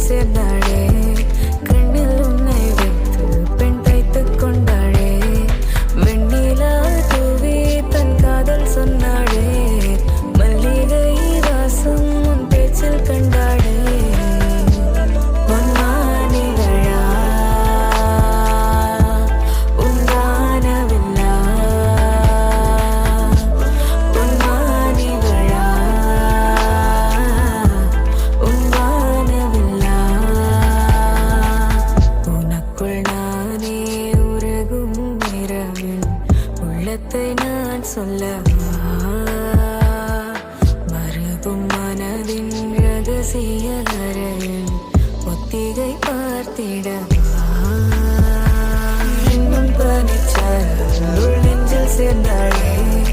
சேர்ந்தாளே கண்ணில் உன்னை வைத்து பெண் தைத்துக் கொண்டாளே வெண்ணிலா தூவி தன் காதல் சொன்னாளே மல்லிகை வாசம் உன் பேச்சில் கண்டாளே நான் சொல்லவா மறுபும் மனதின் ரகசிய அறையில் ஒத்திகை பார்த்திடவா இன்னும் பனிச்சாரல் நெஞ்சில் சேர்ந்தாளே